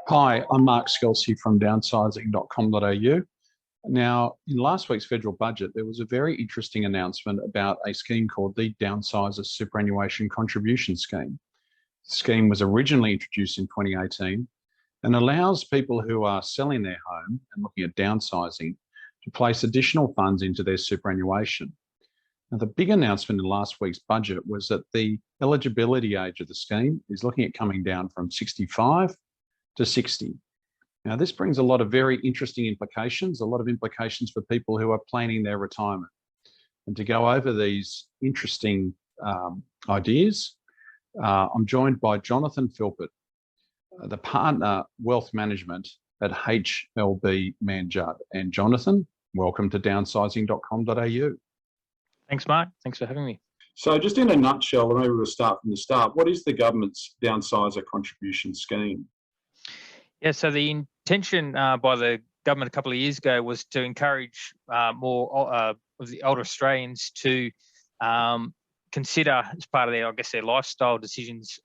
Hi, I'm Mark Skelsey from downsizing.com.au. Now, in last week's federal budget, there was a very interesting announcement about a scheme called the Downsizer Superannuation Contribution Scheme. The scheme was originally introduced in 2018 and allows people who are selling their home and looking at downsizing to place additional funds into their superannuation. Now, the big announcement in last week's budget was that the eligibility age of the scheme is looking at coming down from 65 to 60. Now, this brings a lot of very interesting implications, a lot of implications for people who are planning their retirement. And to go over these interesting ideas, I'm joined by Jonathan Philpot, the partner wealth management at HLB Mann Judd. And Jonathan, welcome to downsizing.com.au. Thanks, Mark. Thanks for having me. So just in a nutshell, maybe we'll start from the start. What is the government's Downsizer contribution scheme? Yeah, so the intention by the government a couple of years ago was to encourage more of the older Australians to consider, as part of their, their lifestyle decisions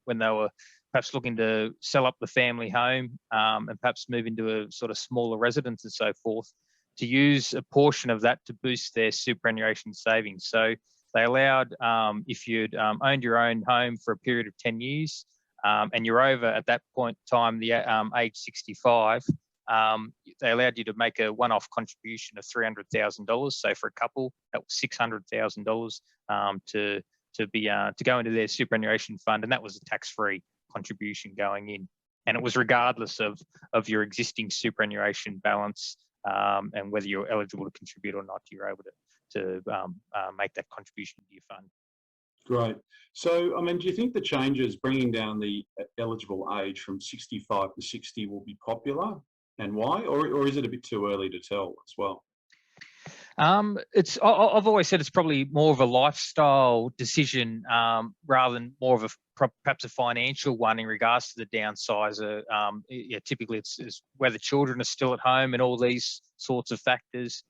when they were perhaps looking to sell up the family home and perhaps move into a sort of smaller residence and so forth, to use a portion of that to boost their superannuation savings. So they allowed, if you'd owned your own home for a period of 10 years, and you're over at that point in time, the age 65, they allowed you to make a one-off contribution of $300,000. So for a couple, that was $600,000 to go into their superannuation fund, and that was a tax-free contribution going in. And it was regardless of your existing superannuation balance and whether you're eligible to contribute or not. You're able to make that contribution to your fund. Great. So, I mean, do you think the changes bringing down the eligible age from 65 to 60 will be popular, and why? Or is it a bit too early to tell as well? I've always said it's probably more of a lifestyle decision rather than more of perhaps a financial one in regards to the downsizer. Typically it's whether children are still at home and all these sorts of factors.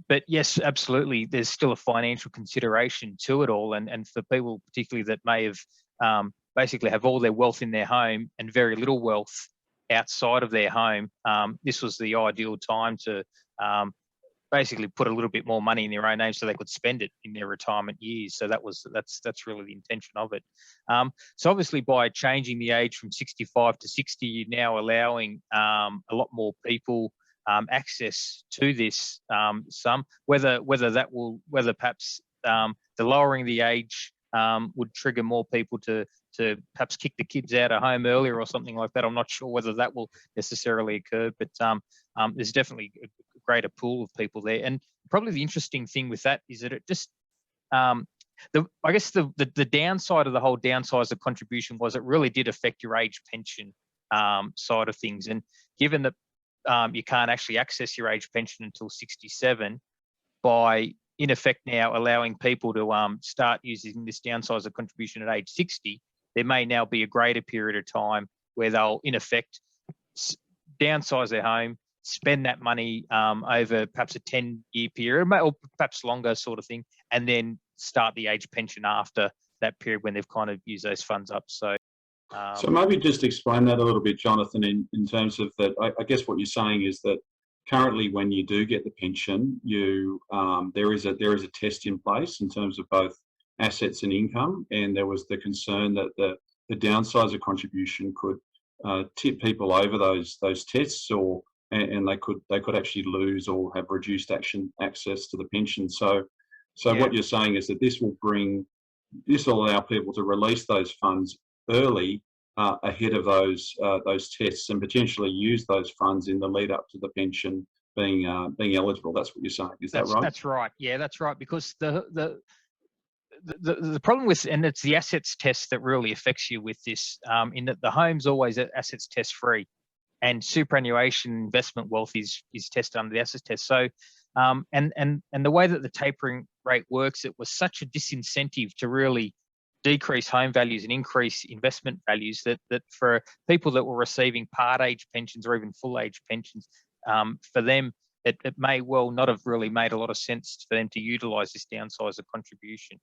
But yes, absolutely, there's still a financial consideration to it all. And for people particularly that may have basically have all their wealth in their home and very little wealth outside of their home, this was the ideal time to basically put a little bit more money in their own name so they could spend it in their retirement years. So that's really the intention of it. So obviously by changing the age from 65 to 60, you're now allowing a lot more people access to this sum. Whether perhaps the lowering the age would trigger more people to perhaps kick the kids out of home earlier or something like that. I'm not sure whether that will necessarily occur, but there's definitely a greater pool of people there. And probably the interesting thing with that is that it just the downside of the whole downsizer contribution was it really did affect your age pension side of things. And given that you can't actually access your age pension until 67, by in effect now allowing people to start using this downsizer contribution at age 60, there may now be a greater period of time where they'll in effect downsize their home, spend that money over perhaps a 10-year period or perhaps longer sort of thing, and then start the age pension after that period when they've kind of used those funds up. So maybe just explain that a little bit, Jonathan, in terms of that. I guess what you're saying is that currently when you do get the pension, there is a test in place in terms of both assets and income, and there was the concern that the downsizer contribution could tip people over those tests, and they could actually lose or have reduced access to the pension. So yeah. What you're saying is that this will allow people to release those funds early ahead of those tests, and potentially use those funds in the lead up to the pension being eligible. That's what you're saying. Is that right? That's right. Yeah, that's right. Because the problem with, and it's the assets test that really affects you with this, in that the home's always assets test free, and superannuation investment wealth is tested under the assets test. So, and the way that the tapering rate works, it was such a disincentive to really decrease home values and increase investment values that for people that were receiving part age pensions or even full age pensions, for them it may well not have really made a lot of sense for them to utilise this downsizer contribution.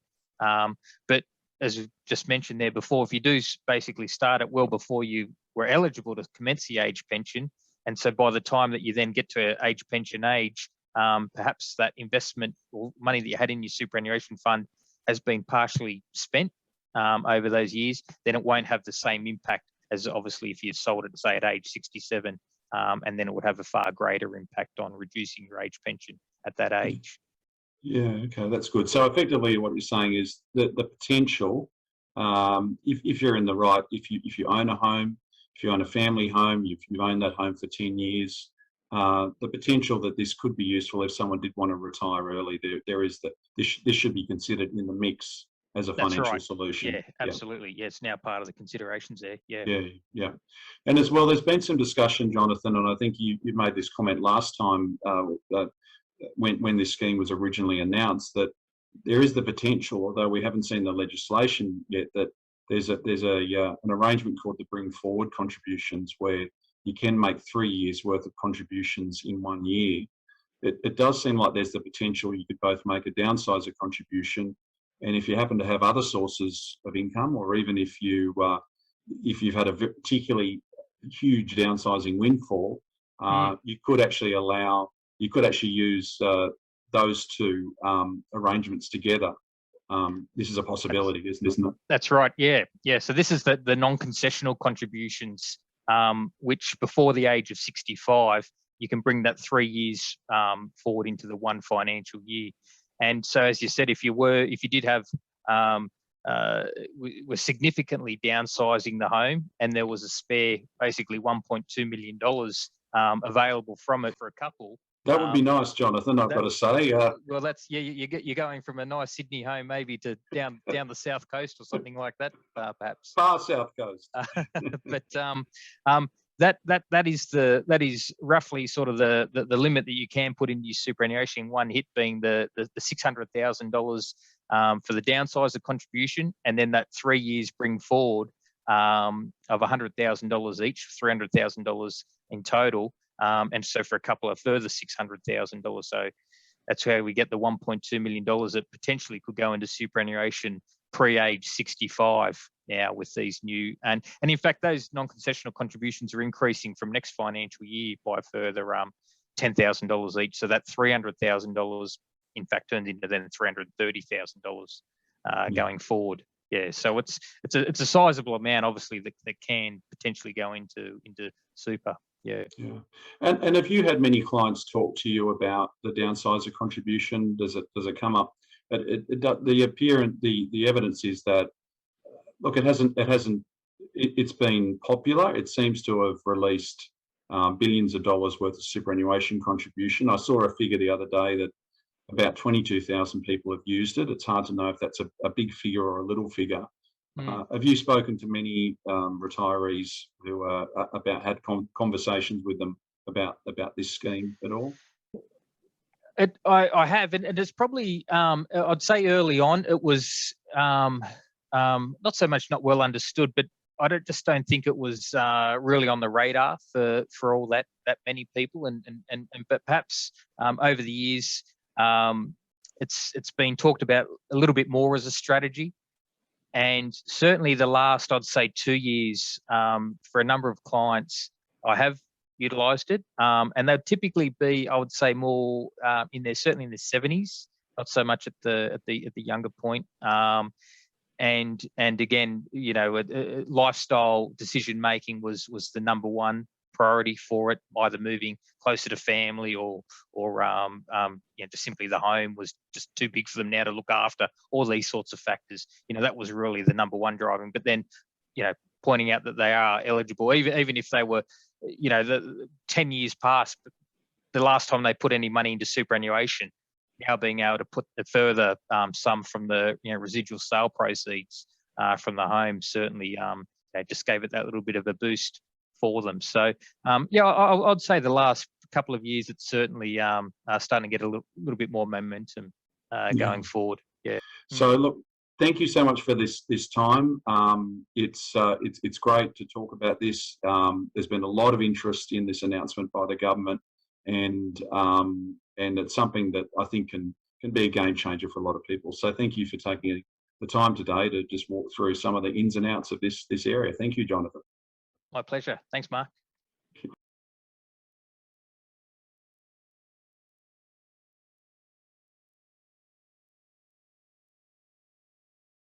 But as you just mentioned there before, if you do basically start it well before you were eligible to commence the age pension, and so by the time that you then get to age pension age, perhaps that investment or money that you had in your superannuation fund has been partially spent over those years, then it won't have the same impact as obviously if you sold it, say, at age 67, and then it would have a far greater impact on reducing your age pension at that age. Yeah, okay, that's good. So effectively what you're saying is that the potential, if you're in the right, if you own a home, if you own a family home, you've owned that home for 10 years, the potential that this could be useful if someone did want to retire early, there is that this should be considered in the mix as a financial solution. Yeah, absolutely. Yeah, it's now part of the considerations there. Yeah. Yeah. And as well, there's been some discussion, Jonathan, and I think you made this comment last time when this scheme was originally announced, that there is the potential, although we haven't seen the legislation yet, that there's an arrangement called the bring forward contributions, where you can make 3 years worth of contributions in 1 year. It does seem like there's the potential you could both make a downsizer contribution, and if you happen to have other sources of income, or even if you've had a particularly huge downsizing windfall, you could actually use those two arrangements together. This is a possibility, isn't it? That's right. Yeah. So this is the non-concessional contributions, which before the age of 65, you can bring that 3 years forward into the one financial year. And so, as you said, if you did have were significantly downsizing the home, and there was a spare, basically $1.2 million available from it for a couple. That would be nice, Jonathan, I've got to say. Well, that's you're going from a nice Sydney home maybe to down the south coast or something like that, perhaps. Far south coast. But that is roughly sort of the limit that you can put into your superannuation in one hit, being the $600,000 for the downsizer contribution, and then that 3 years bring forward of $100,000 each, $300,000 in total. And so for a couple of further $600,000. So that's how we get the $1.2 million that potentially could go into superannuation pre-age 65 now with these new, and in fact, those non-concessional contributions are increasing from next financial year by a further $10,000 each. So that $300,000 in fact turned into then $330,000 going forward. Yeah, so it's a sizable amount, obviously, that can potentially go into super. Yeah. And have you had many clients talk to you about the downsizer contribution? Does it come up? The evidence is that, look, it's been popular. It seems to have released billions of dollars worth of superannuation contribution. I saw a figure the other day that about 22,000 people have used it. It's hard to know if that's a big figure or a little figure. Have you spoken to many retirees who had conversations with them about this scheme at all? I have, and it's probably I'd say early on it was not so much not well understood, but I just don't think it was really on the radar for all that many people, but perhaps over the years it's been talked about a little bit more as a strategy. And certainly the last, I'd say, 2 years, for a number of clients, I have utilised it, and they'd typically be, I would say, more certainly in their 70s, not so much at the younger point. And again, lifestyle decision making was the number one priority for it, either moving closer to family or just simply the home was just too big for them now to look after, all these sorts of factors. That was really the number one driving. But then, pointing out that they are eligible, even if they were, the 10 years past, the last time they put any money into superannuation, now being able to put a further sum from the residual sale proceeds from the home certainly just gave it that little bit of a boost for them. So I'd say the last couple of years it's certainly starting to get a little bit more momentum going forward. Yeah. So look, thank you so much for this time. It's great to talk about this. There's been a lot of interest in this announcement by the government, and it's something that I think can be a game changer for a lot of people. So thank you for taking the time today to just walk through some of the ins and outs of this area. Thank you, Jonathan. My pleasure. Thanks, Mark.